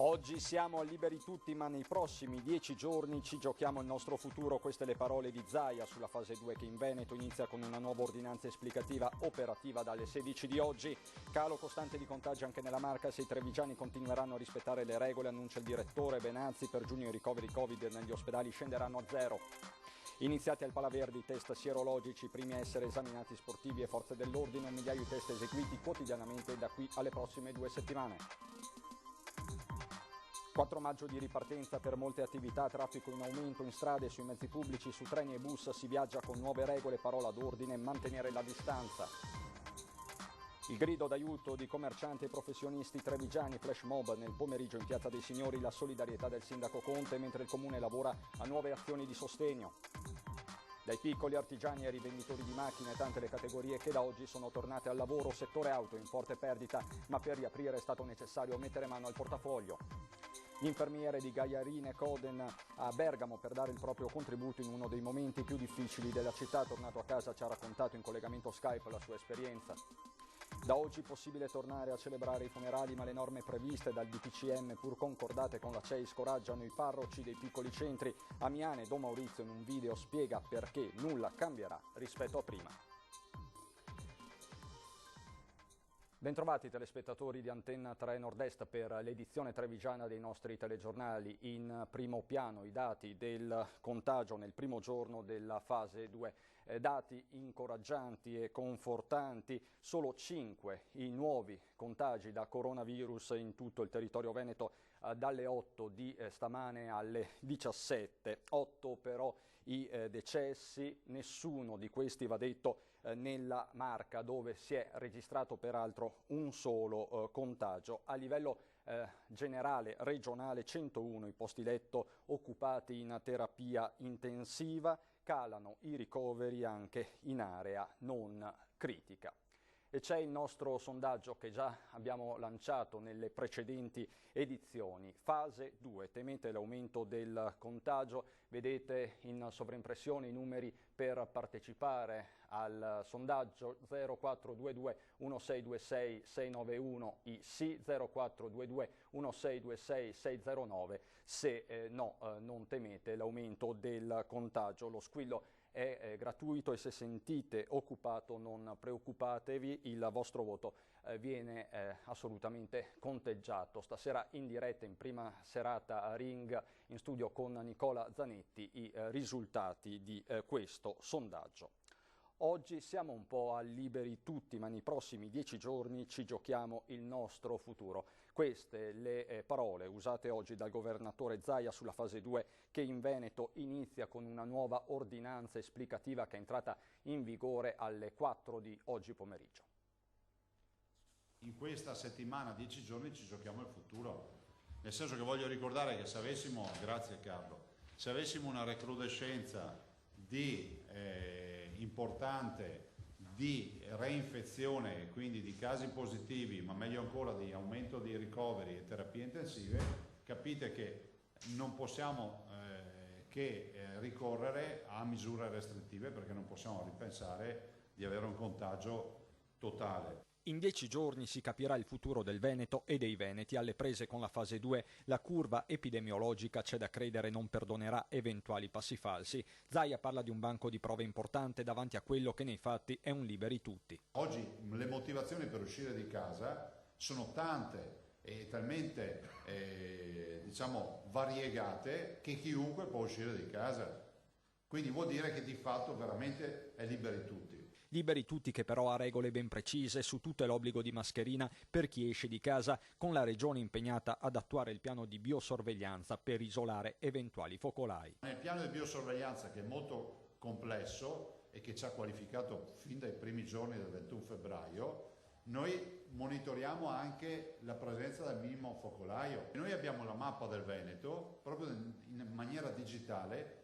Oggi siamo liberi tutti, ma nei prossimi 10 giorni ci giochiamo il nostro futuro. Queste le parole di Zaia sulla fase 2 che in Veneto inizia con una nuova ordinanza esplicativa operativa dalle 16 di oggi. Calo costante di contagi anche nella Marca, se i trevigiani continueranno a rispettare le regole, annuncia il direttore Benazzi. Per giugno i ricoveri Covid negli ospedali scenderanno a zero. Iniziati al Palaverdi i test sierologici, primi a essere esaminati sportivi e forze dell'ordine, un migliaio di test eseguiti quotidianamente da qui alle prossime 2 settimane. 4 maggio di ripartenza per molte attività, traffico in aumento in strade e sui mezzi pubblici, su treni e bus si viaggia con nuove regole, parola d'ordine, mantenere la distanza. Il grido d'aiuto di commercianti e professionisti trevigiani, flash mob nel pomeriggio in Piazza dei Signori, la solidarietà del sindaco Conte mentre il comune lavora a nuove azioni di sostegno. Dai piccoli artigiani ai rivenditori di macchine, tante le categorie che da oggi sono tornate al lavoro, settore auto in forte perdita, ma per riaprire è stato necessario mettere mano al portafoglio. L'infermiere di Gaiarine Coden a Bergamo per dare il proprio contributo in uno dei momenti più difficili della città, tornato a casa ci ha raccontato in collegamento Skype la sua esperienza. Da oggi possibile tornare a celebrare i funerali, ma le norme previste dal DPCM, pur concordate con la CEI, scoraggiano i parroci dei piccoli centri. Amiane Don Maurizio in un video spiega perché nulla cambierà rispetto a prima. Bentrovati telespettatori di Antenna 3 Nord-Est per l'edizione trevigiana dei nostri telegiornali. In primo piano i dati del contagio nel primo giorno della fase 2. Dati incoraggianti e confortanti, solo 5 i nuovi contagi da coronavirus in tutto il territorio veneto dalle 8 di stamane alle 17. 8 però i decessi, nessuno di questi, va detto, nella Marca, dove si è registrato peraltro un solo contagio. A livello generale regionale 101 i posti letto occupati in terapia intensiva, calano i ricoveri anche in area non critica. E c'è il nostro sondaggio che già abbiamo lanciato nelle precedenti edizioni. Fase 2, temete l'aumento del contagio? Vedete in sovraimpressione i numeri per partecipare al sondaggio: 0422 1626 691 i sì, 0422 1626 609 se no, non temete l'aumento del contagio. Lo squillo è gratuito e se sentite occupato non preoccupatevi, il vostro voto viene assolutamente conteggiato. Stasera in diretta, in prima serata a Ring, in studio con Nicola Zanetti, i risultati di questo sondaggio. Oggi siamo un po' a liberi tutti, ma nei prossimi 10 giorni ci giochiamo il nostro futuro. Queste le parole usate oggi dal governatore Zaia sulla fase 2 che in Veneto inizia con una nuova ordinanza esplicativa che è entrata in vigore alle 4 di oggi pomeriggio. In questa settimana, 10 giorni, ci giochiamo il futuro. Nel senso che voglio ricordare che se avessimo, grazie Carlo, se avessimo una recrudescenza importante di reinfezione, quindi di casi positivi, ma meglio ancora di aumento di ricoveri e terapie intensive, capite che non possiamo che ricorrere a misure restrittive, perché non possiamo ripensare di avere un contagio totale. In 10 giorni si capirà il futuro del Veneto e dei veneti. Alle prese con la fase 2, la curva epidemiologica, c'è da credere, non perdonerà eventuali passi falsi. Zaia parla di un banco di prove importante davanti a quello che nei fatti è un liberi tutti. Oggi le motivazioni per uscire di casa sono tante e talmente variegate che chiunque può uscire di casa. Quindi vuol dire che di fatto veramente è liberi tutti. Liberi tutti che però ha regole ben precise, su tutto è l'obbligo di mascherina per chi esce di casa, con la Regione impegnata ad attuare il piano di biosorveglianza per isolare eventuali focolai. Nel piano di biosorveglianza, che è molto complesso e che ci ha qualificato fin dai primi giorni del 21 febbraio, noi monitoriamo anche la presenza del minimo focolaio. Noi abbiamo la mappa del Veneto proprio in maniera digitale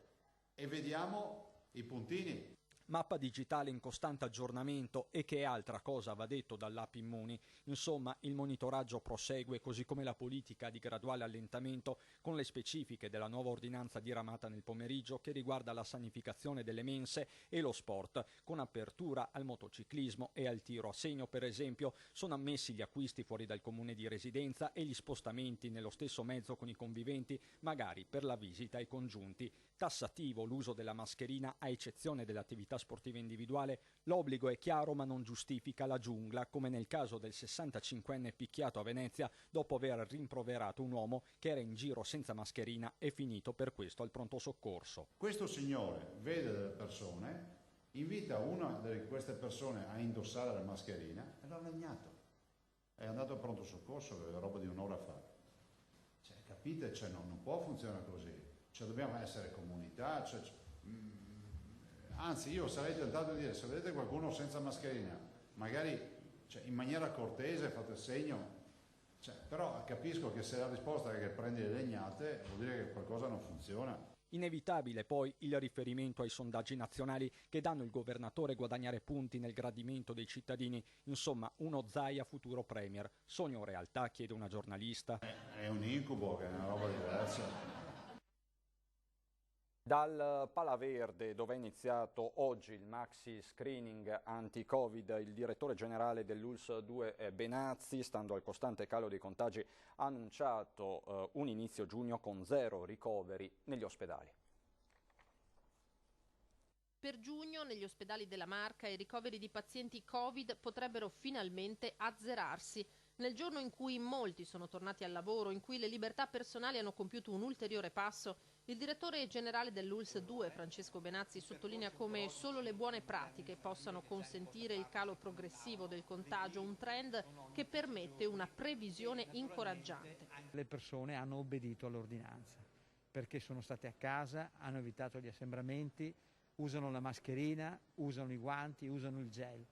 e vediamo i puntini. Mappa digitale in costante aggiornamento e che è altra cosa, va detto dall'app Immuni. Insomma, il monitoraggio prosegue, così come la politica di graduale allentamento, con le specifiche della nuova ordinanza diramata nel pomeriggio che riguarda la sanificazione delle mense e lo sport, con apertura al motociclismo e al tiro a segno, per esempio. Sono ammessi gli acquisti fuori dal comune di residenza e gli spostamenti nello stesso mezzo con i conviventi, magari per la visita ai congiunti. Tassativo l'uso della mascherina a eccezione dell'attività sportiva individuale. L'obbligo è chiaro ma non giustifica la giungla, come nel caso del 65enne picchiato a Venezia dopo aver rimproverato un uomo che era in giro senza mascherina e finito per questo al pronto soccorso. Questo signore vede delle persone, invita una di queste persone a indossare la mascherina e l'ha legnato. È andato al pronto soccorso, aveva roba di un'ora fa. Capite? Non può funzionare così. Dobbiamo essere comunità. Anzi, io sarei tentato di dire, se vedete qualcuno senza mascherina, magari in maniera cortese fate il segno, però capisco che se la risposta è che prendi le legnate, vuol dire che qualcosa non funziona. Inevitabile poi il riferimento ai sondaggi nazionali che danno il governatore guadagnare punti nel gradimento dei cittadini. Insomma, uno Zaia futuro premier. Sogno o realtà, chiede una giornalista. È un incubo, che è una roba diversa. Dal Palaverde, dove è iniziato oggi il maxi screening anti-Covid, il direttore generale dell'ULSS 2 Benazzi, stando al costante calo dei contagi, ha annunciato un inizio giugno con 0 ricoveri negli ospedali. Per giugno negli ospedali della Marca i ricoveri di pazienti Covid potrebbero finalmente azzerarsi. Nel giorno in cui molti sono tornati al lavoro, in cui le libertà personali hanno compiuto un ulteriore passo, il direttore generale dell'ULSS 2, Francesco Benazzi, sottolinea come solo le buone pratiche possano consentire il calo progressivo del contagio, un trend che permette una previsione incoraggiante. Le persone hanno obbedito all'ordinanza perché sono state a casa, hanno evitato gli assembramenti, usano la mascherina, usano i guanti, usano il gel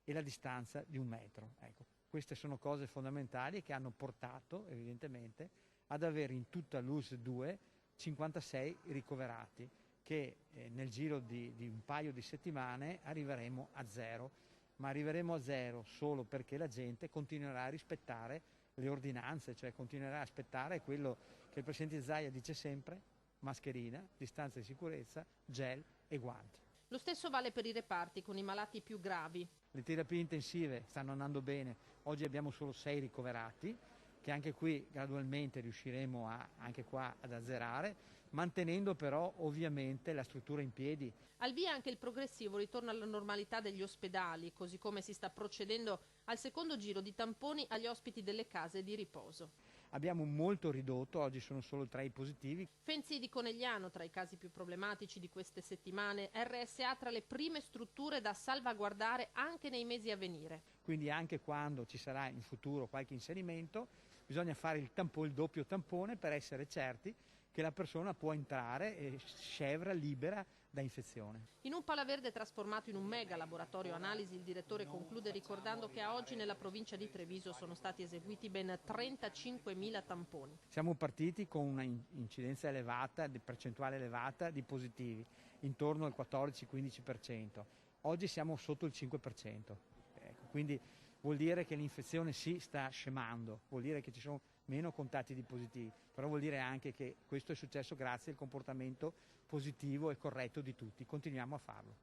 e la distanza di 1 metro. Ecco, queste sono cose fondamentali che hanno portato evidentemente ad avere in tutta l'ULSS 2 56 ricoverati, che nel giro di un paio di settimane arriveremo a 0, ma arriveremo a 0 solo perché la gente continuerà a rispettare le ordinanze, cioè continuerà a aspettare quello che il Presidente Zaia dice sempre: mascherina, distanza di sicurezza, gel e guanti. Lo stesso vale per i reparti con i malati più gravi. Le terapie intensive stanno andando bene, oggi abbiamo solo 6 ricoverati, che anche qui gradualmente riusciremo anche qua ad azzerare, mantenendo però ovviamente la struttura in piedi. Al via anche il progressivo ritorno alla normalità degli ospedali, così come si sta procedendo al secondo giro di tamponi agli ospiti delle case di riposo. Abbiamo molto ridotto, oggi sono solo 3 i positivi. Fenzi di Conegliano tra i casi più problematici di queste settimane, RSA tra le prime strutture da salvaguardare anche nei mesi a venire. Quindi anche quando ci sarà in futuro qualche inserimento, bisogna fare il doppio tampone per essere certi che la persona può entrare scevra, libera da infezione. In un Palaverde trasformato in un mega laboratorio analisi, il direttore conclude ricordando che a oggi nella provincia di Treviso sono stati eseguiti ben 35.000 tamponi. Siamo partiti con una incidenza elevata, di percentuale elevata di positivi, intorno al 14-15%. Oggi siamo sotto il 5%. Ecco, quindi vuol dire che l'infezione si sta scemando, vuol dire che ci sono meno contatti di positivi, però vuol dire anche che questo è successo grazie al comportamento positivo e corretto di tutti. Continuiamo a farlo.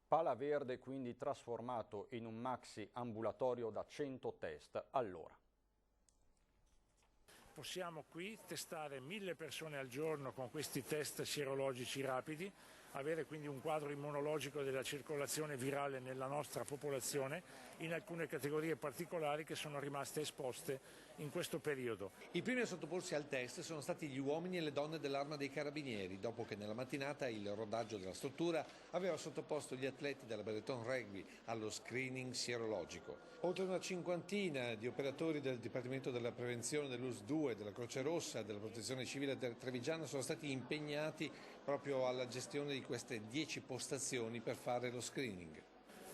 Palaverde quindi trasformato in un maxi ambulatorio da 100 test all'ora. Possiamo qui testare 1000 persone al giorno con questi test sierologici rapidi, avere quindi un quadro immunologico della circolazione virale nella nostra popolazione in alcune categorie particolari che sono rimaste esposte in questo periodo. I primi a sottoporsi al test sono stati gli uomini e le donne dell'Arma dei Carabinieri, dopo che nella mattinata il rodaggio della struttura aveva sottoposto gli atleti della Benetton Rugby allo screening sierologico. Oltre una cinquantina di operatori del Dipartimento della Prevenzione dell'ULSS 2, della Croce Rossa e della Protezione Civile trevigiana sono stati impegnati proprio alla gestione di queste 10 postazioni per fare lo screening.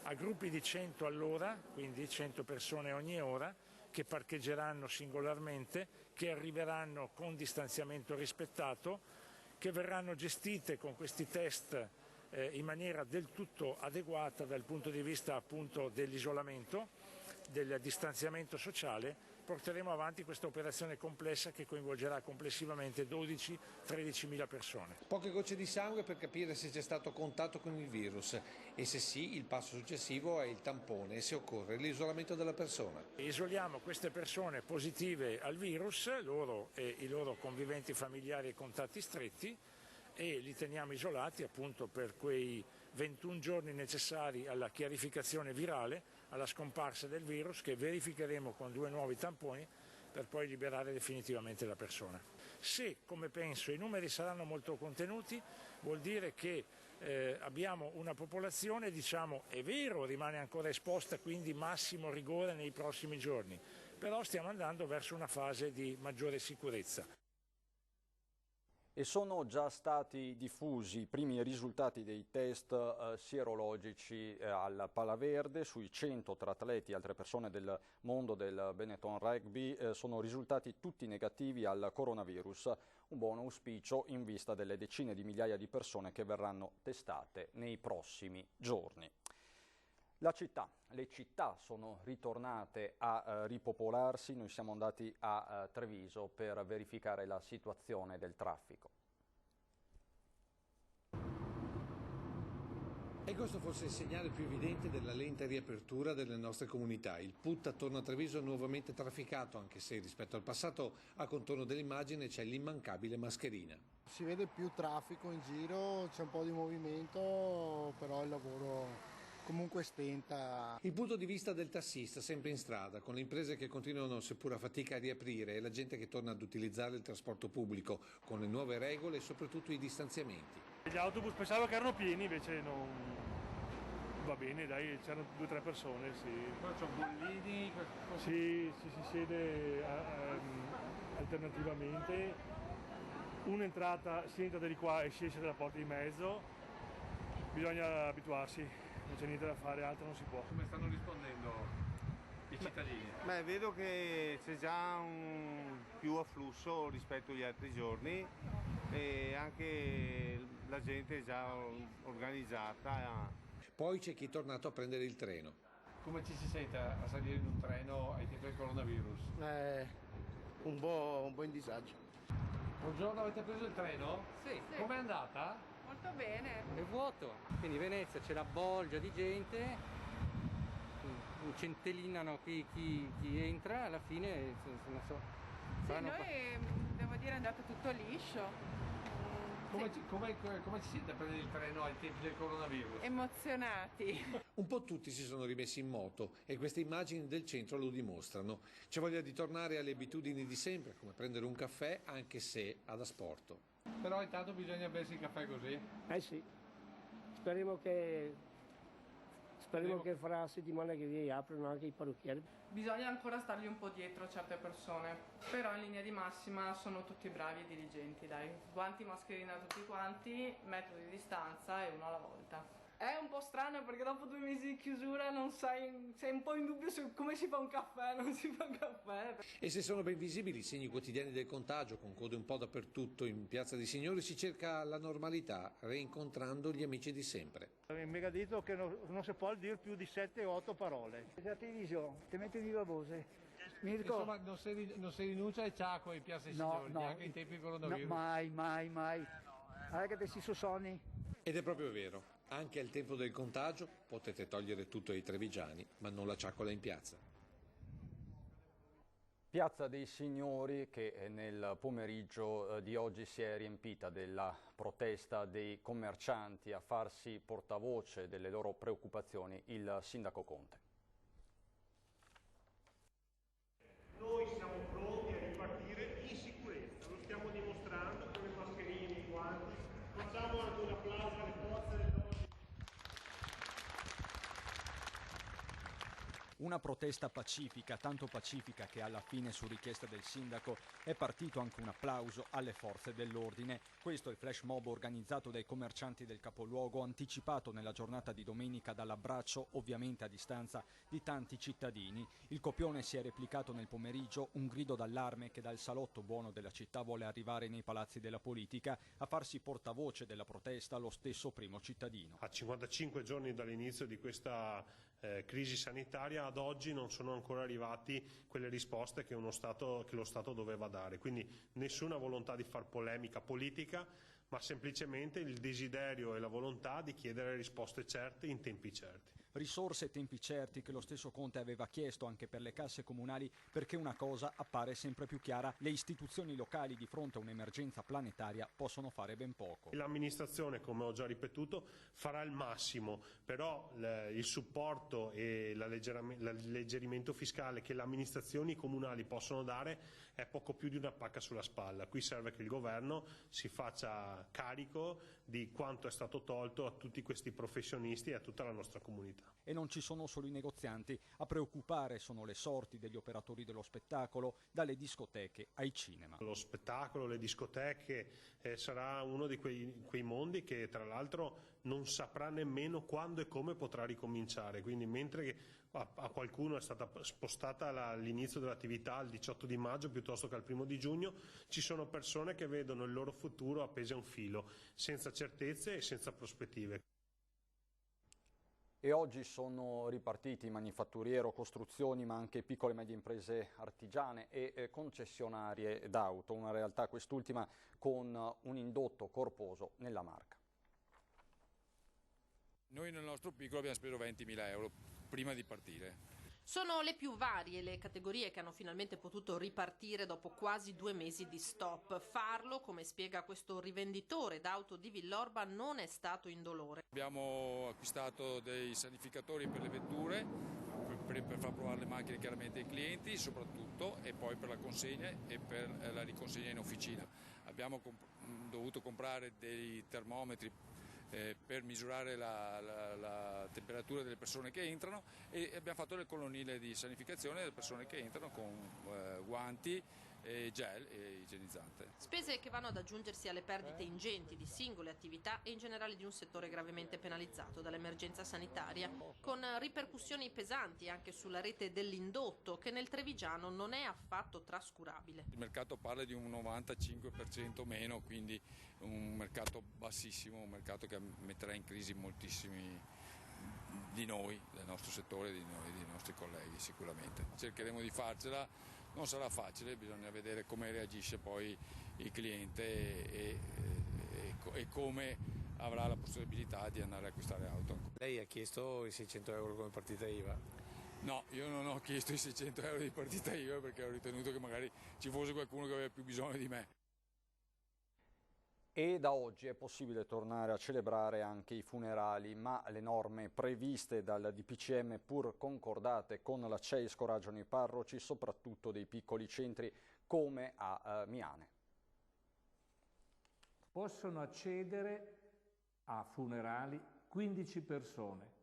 A gruppi di 100 all'ora, quindi 100 persone ogni ora, che parcheggeranno singolarmente, che arriveranno con distanziamento rispettato, che verranno gestite con questi test in maniera del tutto adeguata dal punto di vista appunto dell'isolamento, del distanziamento sociale. Porteremo avanti questa operazione complessa che coinvolgerà complessivamente 12-13 mila persone. Poche gocce di sangue per capire se c'è stato contatto con il virus e se sì, il passo successivo è il tampone e se occorre l'isolamento della persona. Isoliamo queste persone positive al virus, loro e i loro conviventi familiari e contatti stretti, e li teniamo isolati appunto per quei 21 giorni necessari alla chiarificazione virale, alla scomparsa del virus, che verificheremo con 2 nuovi tamponi per poi liberare definitivamente la persona. Se, come penso, i numeri saranno molto contenuti, vuol dire che abbiamo una popolazione, diciamo, è vero, rimane ancora esposta, quindi massimo rigore nei prossimi giorni, però stiamo andando verso una fase di maggiore sicurezza. E sono già stati diffusi i primi risultati dei test sierologici al Palaverde sui 100 tra atleti e altre persone del mondo del Benetton Rugby. Sono risultati tutti negativi al coronavirus, un buon auspicio in vista delle decine di migliaia di persone che verranno testate nei prossimi giorni. Le città sono ritornate a ripopolarsi, noi siamo andati a Treviso per verificare la situazione del traffico. E questo forse è il segnale più evidente della lenta riapertura delle nostre comunità. Il PUT attorno a Treviso è nuovamente trafficato, anche se rispetto al passato a contorno dell'immagine c'è l'immancabile mascherina. Si vede più traffico in giro, c'è un po' di movimento, però il lavoro comunque stenta. Il punto di vista del tassista, sempre in strada, con le imprese che continuano seppur a fatica a riaprire e la gente che torna ad utilizzare il trasporto pubblico con le nuove regole e soprattutto i distanziamenti. Gli autobus pensavo che erano pieni, invece non va bene, dai, c'erano 2 o 3 persone, sì. Però c'è bollini? Sì, si siede alternativamente. Un'entrata si entra da di qua e si esce dalla porta di mezzo, bisogna abituarsi. Non c'è niente da fare, altro non si può. Come stanno rispondendo i cittadini? Beh, vedo che c'è già un più afflusso rispetto agli altri giorni e anche la gente è già organizzata. Poi c'è chi è tornato a prendere il treno. Come ci si sente a salire in un treno ai tempi del coronavirus? Un po' in disagio. Buongiorno, avete preso il treno? Sì. Com'è andata? Molto bene. È vuoto, quindi Venezia c'è la bolgia di gente, centellinano chi entra, alla fine non so. Sì, noi devo dire è andato tutto liscio. Come ci siete a prendere il treno ai tempi del coronavirus? Emozionati. Un po' tutti si sono rimessi in moto e queste immagini del centro lo dimostrano. C'è voglia di tornare alle abitudini di sempre, come prendere un caffè anche se ad asporto. Però intanto bisogna bersi il caffè così? Sì, speriamo che fra la settimana che viene aprono anche i parrucchieri. Bisogna ancora stargli un po' dietro a certe persone, però in linea di massima sono tutti bravi e diligenti, dai. Guanti, mascherina tutti quanti, metro di distanza e uno alla volta. È un po' strano perché dopo 2 mesi di chiusura non sei un po' in dubbio su come si fa un caffè, non si fa un caffè. E se sono ben visibili i segni quotidiani del contagio, con code un po' dappertutto in Piazza dei Signori, si cerca la normalità, reincontrando gli amici di sempre. Mi ha detto che non si può dire più di 7 o 8 parole. La televisione, ti metti viva voce. Insomma, non si rinuncia ai ciacco in Piazza dei Signori, neanche in tempi di coronavirus. No, mai. Anche che si sonni. Ed è proprio vero. Anche al tempo del contagio potete togliere tutto ai trevigiani, ma non la ciaccola in piazza. Piazza dei Signori che nel pomeriggio di oggi si è riempita della protesta dei commercianti. A farsi portavoce delle loro preoccupazioni il sindaco Conte. Noi siamo pronti a ripartire in sicurezza, lo stiamo dimostrando con le mascherine, i guanti. Facciamo anche un applauso alle forze del Una protesta pacifica, tanto pacifica che alla fine, su richiesta del sindaco, è partito anche un applauso alle forze dell'ordine. Questo è il flash mob organizzato dai commercianti del capoluogo, anticipato nella giornata di domenica dall'abbraccio, ovviamente a distanza, di tanti cittadini. Il copione si è replicato nel pomeriggio, un grido d'allarme che dal salotto buono della città vuole arrivare nei palazzi della politica a farsi portavoce della protesta lo stesso primo cittadino. A 55 giorni dall'inizio di questa crisi sanitaria, ad oggi non sono ancora arrivati quelle risposte che lo Stato doveva dare, quindi nessuna volontà di far polemica politica, ma semplicemente il desiderio e la volontà di chiedere risposte certe in tempi certi. Risorse e tempi certi che lo stesso Conte aveva chiesto anche per le casse comunali, perché una cosa appare sempre più chiara: le istituzioni locali di fronte a un'emergenza planetaria possono fare ben poco. L'amministrazione, come ho già ripetuto, farà il massimo, però il supporto e l'alleggerimento fiscale che le amministrazioni comunali possono dare è poco più di una pacca sulla spalla. Qui serve che il governo si faccia carico di quanto è stato tolto a tutti questi professionisti e a tutta la nostra comunità. E non ci sono solo i negozianti, a preoccupare sono le sorti degli operatori dello spettacolo, dalle discoteche ai cinema. Lo spettacolo, le discoteche sarà uno di quei mondi che tra l'altro non saprà nemmeno quando e come potrà ricominciare, quindi mentre a qualcuno è stata spostata l'inizio dell'attività al 18 di maggio piuttosto che al 1 di giugno, ci sono persone che vedono il loro futuro appese a un filo, senza certezze e senza prospettive. E oggi sono ripartiti manifatturiero, costruzioni, ma anche piccole e medie imprese artigiane e concessionarie d'auto, una realtà quest'ultima con un indotto corposo nella Marca. Noi nel nostro piccolo abbiamo speso 20.000 euro prima di partire. Sono le più varie le categorie che hanno finalmente potuto ripartire dopo quasi 2 mesi di stop. Farlo, come spiega questo rivenditore d'auto di Villorba, non è stato indolore. Abbiamo acquistato dei sanificatori per le vetture, per far provare le macchine chiaramente ai clienti soprattutto, e poi per la consegna e per la riconsegna in officina. Abbiamo dovuto comprare dei termometri per misurare la temperatura delle persone che entrano, e abbiamo fatto le colonnine di sanificazione delle persone che entrano con guanti, gel e igienizzante. Spese che vanno ad aggiungersi alle perdite ingenti di singole attività e in generale di un settore gravemente penalizzato dall'emergenza sanitaria, con ripercussioni pesanti anche sulla rete dell'indotto, che nel trevigiano non è affatto trascurabile. Il mercato parla di un 95% meno, quindi un mercato bassissimo, un mercato che metterà in crisi moltissimi di noi, del nostro settore, di noi, dei nostri colleghi sicuramente. Cercheremo di farcela, non sarà facile, bisogna vedere come reagisce poi il cliente e come avrà la possibilità di andare a acquistare auto. Lei ha chiesto i 600 euro come partita IVA? No, io non ho chiesto i 600 euro di partita IVA perché ho ritenuto che magari ci fosse qualcuno che aveva più bisogno di me. E da oggi è possibile tornare a celebrare anche i funerali, ma le norme previste dal DPCM, pur concordate con la CEI, scoraggiano i parroci, soprattutto dei piccoli centri come a Miane. Possono accedere a funerali 15 persone.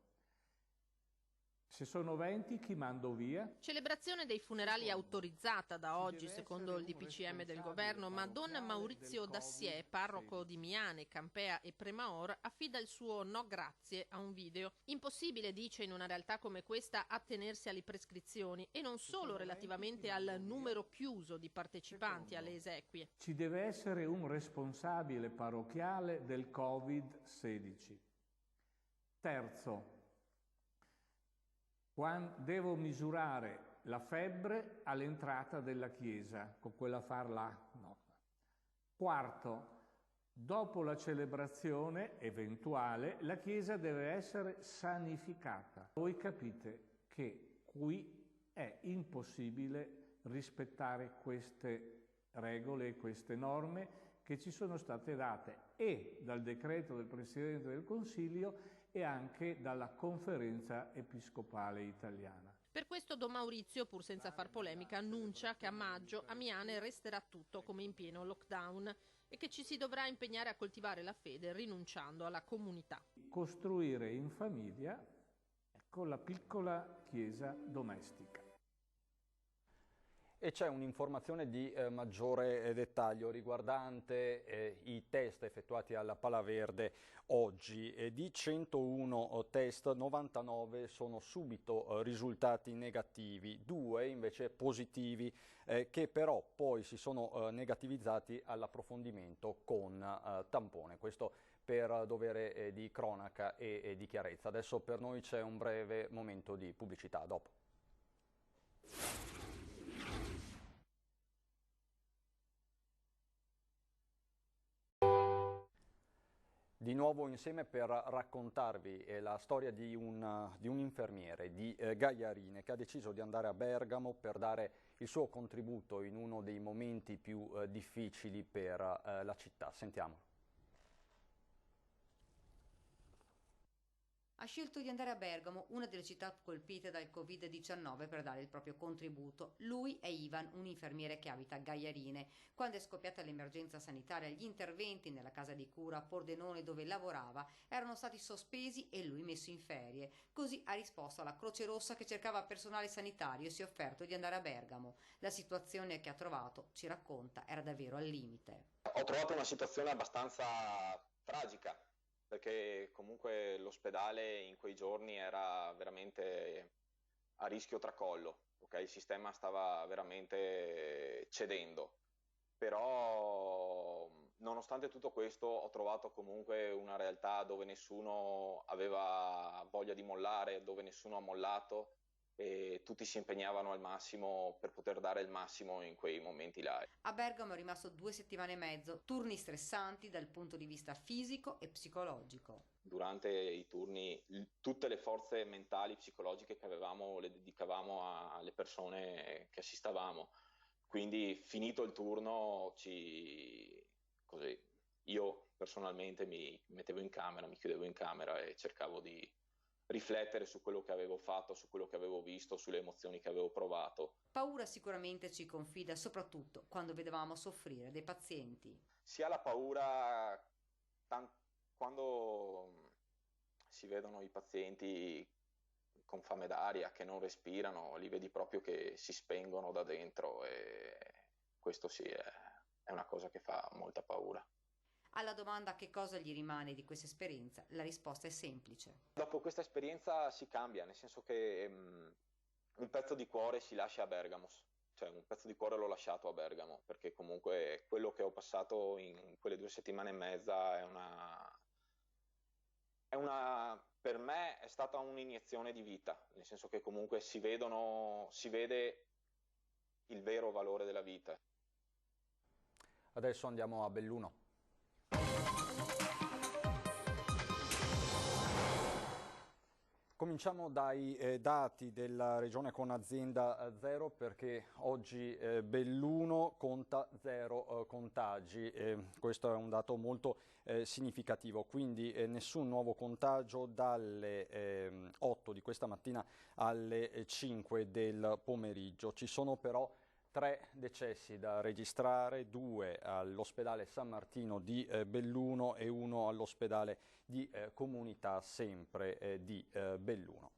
Se sono 20, chi mando via? Celebrazione dei funerali autorizzata da oggi, secondo il DPCM del governo, ma Don Maurizio Dassier, parroco di Miane, Campea e Premaor, affida il suo no grazie a un video. Impossibile, dice, in una realtà come questa attenersi alle prescrizioni, e non solo relativamente al numero chiuso di partecipanti alle esequie. Ci deve essere un responsabile parrocchiale del Covid-16. Terzo, devo misurare la febbre all'entrata della chiesa, con quella far là. No. Quarto, dopo la celebrazione eventuale, la chiesa deve essere sanificata. Voi capite che qui è impossibile rispettare queste regole e queste norme che ci sono state date e dal decreto del Presidente del Consiglio e anche dalla Conferenza Episcopale Italiana. Per questo Don Maurizio, pur senza far polemica, annuncia che a maggio a Miane resterà tutto come in pieno lockdown e che ci si dovrà impegnare a coltivare la fede rinunciando alla comunità. Costruire in famiglia, con la piccola chiesa domestica. E c'è un'informazione di maggiore dettaglio riguardante i test effettuati alla Pala Verde oggi. Di 101 test, 99 sono subito risultati negativi, 2 invece positivi, che però poi si sono negativizzati all'approfondimento con tampone. Questo per dovere di cronaca e di chiarezza. Adesso per noi c'è un breve momento di pubblicità. A dopo. Di nuovo insieme per raccontarvi la storia di un infermiere di Gaiarine che ha deciso di andare a Bergamo per dare il suo contributo in uno dei momenti più difficili per la città. Sentiamo. Ha scelto di andare a Bergamo, una delle città colpite dal Covid-19, per dare il proprio contributo. Lui è Ivan, un infermiere che abita a Gaiarine. Quando è scoppiata l'emergenza sanitaria, gli interventi nella casa di cura a Pordenone dove lavorava erano stati sospesi e lui messo in ferie. Così ha risposto alla Croce Rossa che cercava personale sanitario e si è offerto di andare a Bergamo. La situazione che ha trovato, ci racconta, era davvero al limite. Ho trovato una situazione abbastanza tragica, perché comunque l'ospedale in quei giorni era veramente a rischio tracollo, okay? Il sistema stava veramente cedendo, però nonostante tutto questo ho trovato comunque una realtà dove nessuno aveva voglia di mollare, dove nessuno ha mollato e tutti si impegnavano al massimo per poter dare il massimo in quei momenti là. A Bergamo è rimasto 2 settimane e mezzo, turni stressanti dal punto di vista fisico e psicologico. Durante i turni tutte le forze mentali, psicologiche che avevamo le dedicavamo alle persone che assistavamo, quindi finito il turno così, io personalmente mi mettevo in camera, mi chiudevo in camera e cercavo di riflettere su quello che avevo fatto, su quello che avevo visto, sulle emozioni che avevo provato. Paura sicuramente ci confida, soprattutto quando vedevamo soffrire dei pazienti. Si ha la paura quando si vedono i pazienti con fame d'aria, che non respirano, li vedi proprio che si spengono da dentro e questo sì è una cosa che fa molta paura. Alla domanda che cosa gli rimane di questa esperienza, la risposta è semplice. Dopo questa esperienza si cambia, nel senso che un pezzo di cuore si lascia a Bergamo, cioè un pezzo di cuore l'ho lasciato a Bergamo, perché comunque quello che ho passato in quelle 2 settimane e mezza per me è stata un'iniezione di vita, nel senso che comunque si vede il vero valore della vita. Adesso andiamo a Belluno. Cominciamo dai dati della regione con azienda zero, perché oggi Belluno conta 0 contagi. Questo è un dato molto significativo, quindi nessun nuovo contagio dalle 8 di questa mattina alle 5 del pomeriggio. Ci sono però 3 decessi da registrare, 2 all'ospedale San Martino di Belluno e 1 all'ospedale di comunità sempre di Belluno.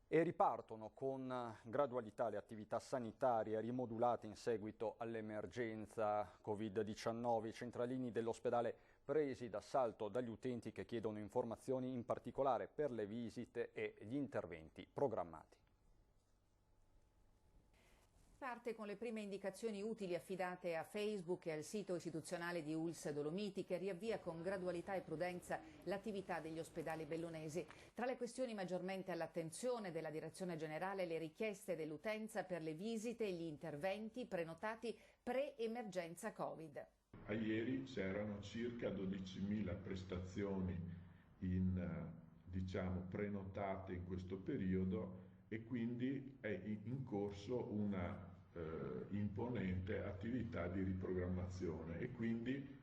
E ripartono con gradualità le attività sanitarie rimodulate in seguito all'emergenza Covid-19. I centralini dell'ospedale presi d'assalto dagli utenti che chiedono informazioni, in particolare per le visite e gli interventi programmati. Parte con le prime indicazioni utili affidate a Facebook e al sito istituzionale di ULSS Dolomiti, che riavvia con gradualità e prudenza l'attività degli ospedali bellunesi. Tra le questioni maggiormente all'attenzione della Direzione Generale, le richieste dell'utenza per le visite e gli interventi prenotati pre-emergenza Covid. A ieri c'erano circa 12.000 prestazioni prenotate in questo periodo, e quindi è in corso una imponente attività di riprogrammazione, e quindi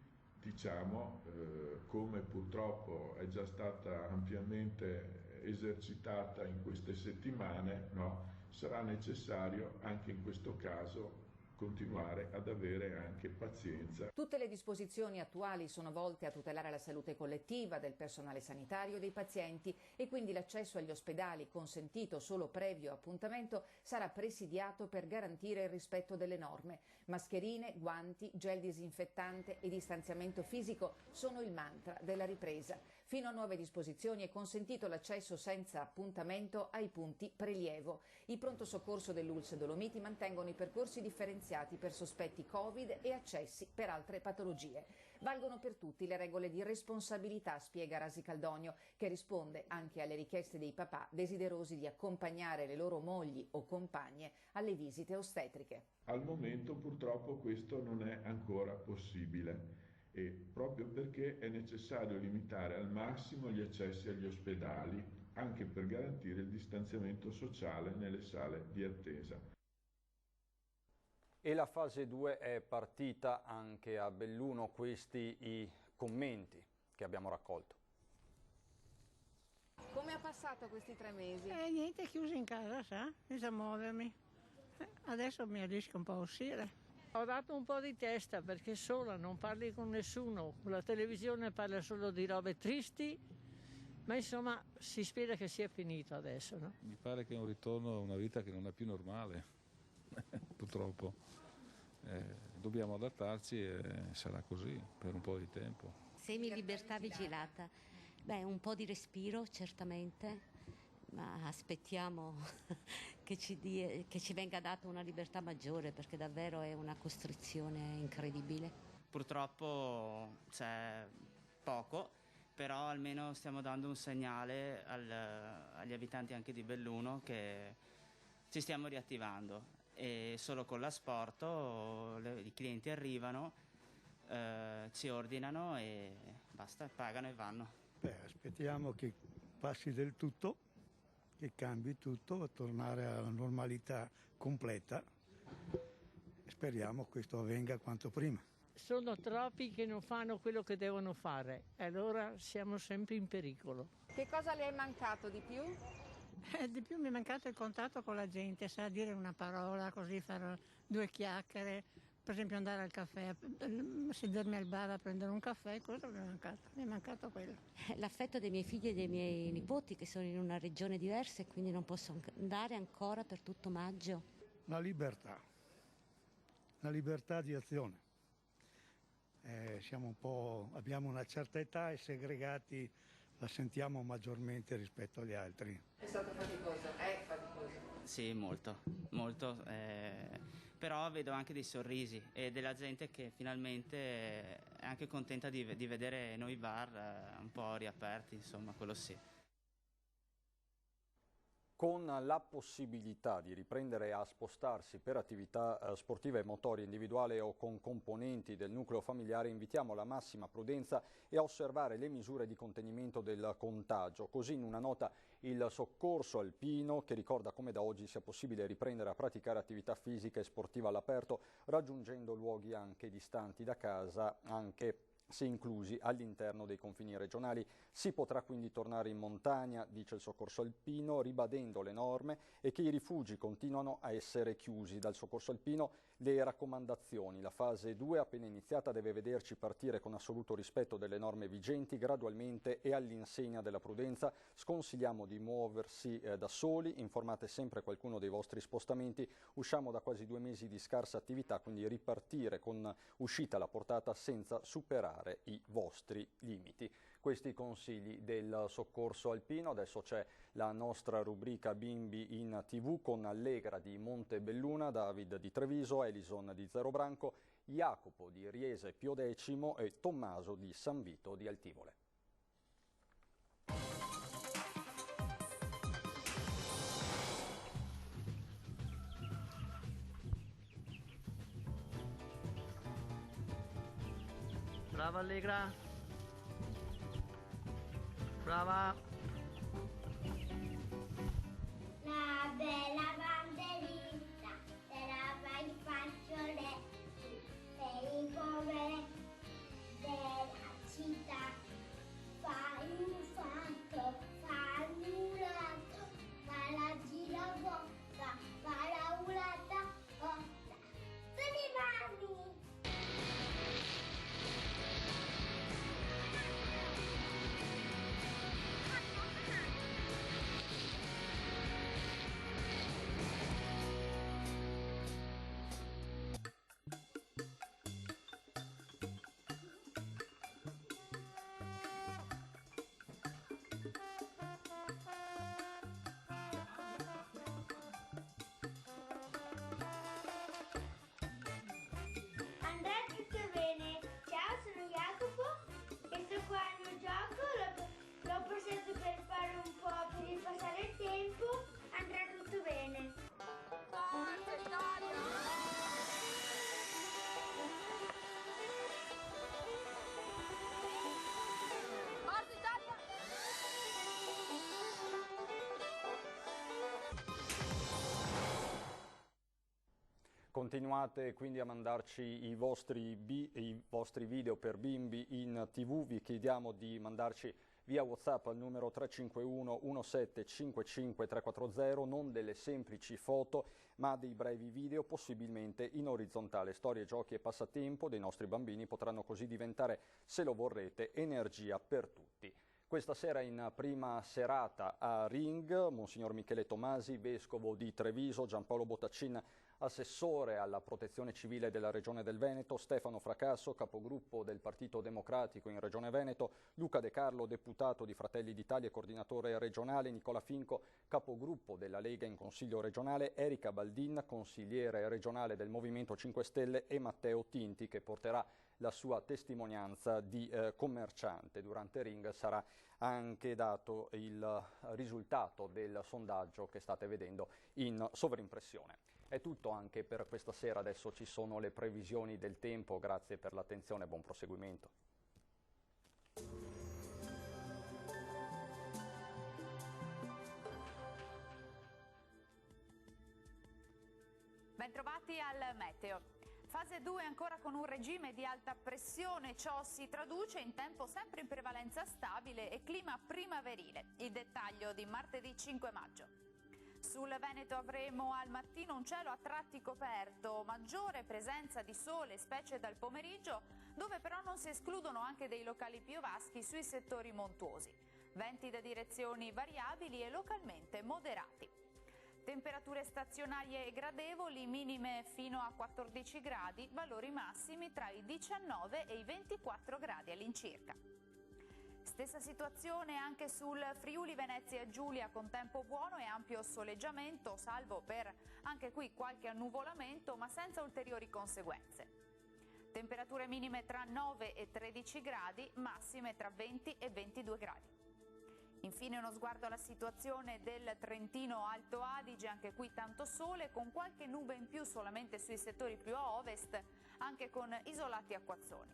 come purtroppo è già stata ampiamente esercitata in queste settimane, sarà necessario anche in questo caso continuare ad avere anche pazienza. Tutte le disposizioni attuali sono volte a tutelare la salute collettiva del personale sanitario e dei pazienti e quindi l'accesso agli ospedali, consentito solo previo appuntamento, sarà presidiato per garantire il rispetto delle norme. Mascherine, guanti, gel disinfettante e distanziamento fisico sono il mantra della ripresa. Fino a nuove disposizioni è consentito l'accesso senza appuntamento ai punti prelievo. I pronto soccorso dell'ULSS Dolomiti mantengono i percorsi differenziati per sospetti Covid e accessi per altre patologie. Valgono per tutti le regole di responsabilità, spiega Rasi Caldonio, che risponde anche alle richieste dei papà desiderosi di accompagnare le loro mogli o compagne alle visite ostetriche. Al momento purtroppo questo non è ancora possibile. E proprio perché è necessario limitare al massimo gli accessi agli ospedali, anche per garantire il distanziamento sociale nelle sale di attesa. E la fase 2 è partita anche a Belluno, questi i commenti che abbiamo raccolto. Come ha passato questi 3 mesi? Niente, chiuso in casa, sa, senza muovermi. Adesso mi riesco un po' a uscire. Ho dato un po' di testa perché sola, non parli con nessuno, la televisione parla solo di robe tristi, ma insomma si spera che sia finito adesso, no? Mi pare che è un ritorno a una vita che non è più normale, purtroppo. Dobbiamo adattarci e sarà così per un po' di tempo. Semi-libertà vigilata, un po' di respiro certamente, ma aspettiamo che ci venga data una libertà maggiore, perché davvero è una costrizione incredibile. Purtroppo c'è poco, però almeno stiamo dando un segnale agli abitanti anche di Belluno che ci stiamo riattivando, e solo con l'asporto i clienti arrivano, ci ordinano e basta, pagano e vanno. Aspettiamo che passi del tutto, che cambi tutto, tornare alla normalità completa. Speriamo questo avvenga quanto prima. Sono troppi che non fanno quello che devono fare e allora siamo sempre in pericolo. Che cosa le è mancato di più? Di più mi è mancato il contatto con la gente, sa dire una parola, così fare 2 chiacchiere, per esempio andare al caffè, sedermi al bar a prendere un caffè, cosa mi è mancato quello. L'affetto dei miei figli e dei miei nipoti che sono in una regione diversa e quindi non posso andare ancora per tutto maggio. La libertà di azione. Abbiamo una certa età e segregati la sentiamo maggiormente rispetto agli altri. È stato faticoso? È faticoso? Sì, molto, però vedo anche dei sorrisi e della gente che finalmente è anche contenta di vedere noi bar un po' riaperti, insomma, quello sì. Con la possibilità di riprendere a spostarsi per attività sportive motorie individuali o con componenti del nucleo familiare, invitiamo alla massima prudenza e a osservare le misure di contenimento del contagio. Così in una nota il Soccorso Alpino, che ricorda come da oggi sia possibile riprendere a praticare attività fisica e sportiva all'aperto, raggiungendo luoghi anche distanti da casa, anche se inclusi all'interno dei confini regionali. Si potrà quindi tornare in montagna, dice il Soccorso Alpino, ribadendo le norme e che i rifugi continuano a essere chiusi. Dal Soccorso Alpino le raccomandazioni. La fase 2 appena iniziata deve vederci partire con assoluto rispetto delle norme vigenti, gradualmente e all'insegna della prudenza. Sconsigliamo di muoversi da soli, informate sempre qualcuno dei vostri spostamenti. Usciamo da quasi 2 mesi di scarsa attività, quindi ripartire con uscita alla portata senza superare i vostri limiti. Questi i consigli del Soccorso Alpino. Adesso c'è la nostra rubrica Bimbi in TV con Allegra di Montebelluna, David di Treviso, Elison di Zerobranco, Jacopo di Riese Pio X e Tommaso di San Vito di Altivole. Brava Allegra. Brava. La bella banderina della vai fazzoletti per i poveri della città. Fai un fatto, fai un mulato, fa la giravotta, fa la mulata, Continuate quindi a mandarci i vostri video per bimbi in TV, vi chiediamo di mandarci via WhatsApp al numero 351 1755 340, non delle semplici foto ma dei brevi video, possibilmente in orizzontale. Storie, giochi e passatempo dei nostri bambini potranno così diventare, se lo vorrete, energia per tutti. Questa sera in prima serata a Ring, Monsignor Michele Tomasi, Vescovo di Treviso, Giampaolo Bottaccin, Assessore alla Protezione Civile della Regione del Veneto, Stefano Fracasso, Capogruppo del Partito Democratico in Regione Veneto, Luca De Carlo, Deputato di Fratelli d'Italia e Coordinatore regionale, Nicola Finco, Capogruppo della Lega in Consiglio regionale, Erika Baldin, Consigliere regionale del Movimento 5 Stelle e Matteo Tinti, che porterà la sua testimonianza di commerciante. Durante Ring sarà anche dato il risultato del sondaggio che state vedendo in sovrimpressione. È tutto anche per questa sera, adesso ci sono le previsioni del tempo, grazie per l'attenzione e buon proseguimento. Bentrovati al meteo. Fase 2 ancora con un regime di alta pressione, ciò si traduce in tempo sempre in prevalenza stabile e clima primaverile. Il dettaglio di martedì 5 maggio. Sul Veneto avremo al mattino un cielo a tratti coperto, maggiore presenza di sole, specie dal pomeriggio, dove però non si escludono anche dei locali piovaschi sui settori montuosi. Venti da direzioni variabili e localmente moderati. Temperature stazionarie e gradevoli, minime fino a 14 gradi, valori massimi tra i 19 e i 24 gradi all'incirca. Stessa situazione anche sul Friuli Venezia Giulia, con tempo buono e ampio soleggiamento, salvo per anche qui qualche annuvolamento, ma senza ulteriori conseguenze. Temperature minime tra 9 e 13 gradi, massime tra 20 e 22 gradi. Infine uno sguardo alla situazione del Trentino Alto Adige, anche qui tanto sole, con qualche nube in più solamente sui settori più a ovest, anche con isolati acquazzoni.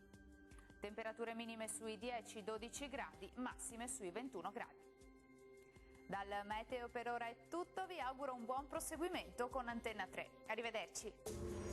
Temperature minime sui 10-12 gradi, massime sui 21 gradi. Dal meteo per ora è tutto, vi auguro un buon proseguimento con Antenna 3. Arrivederci.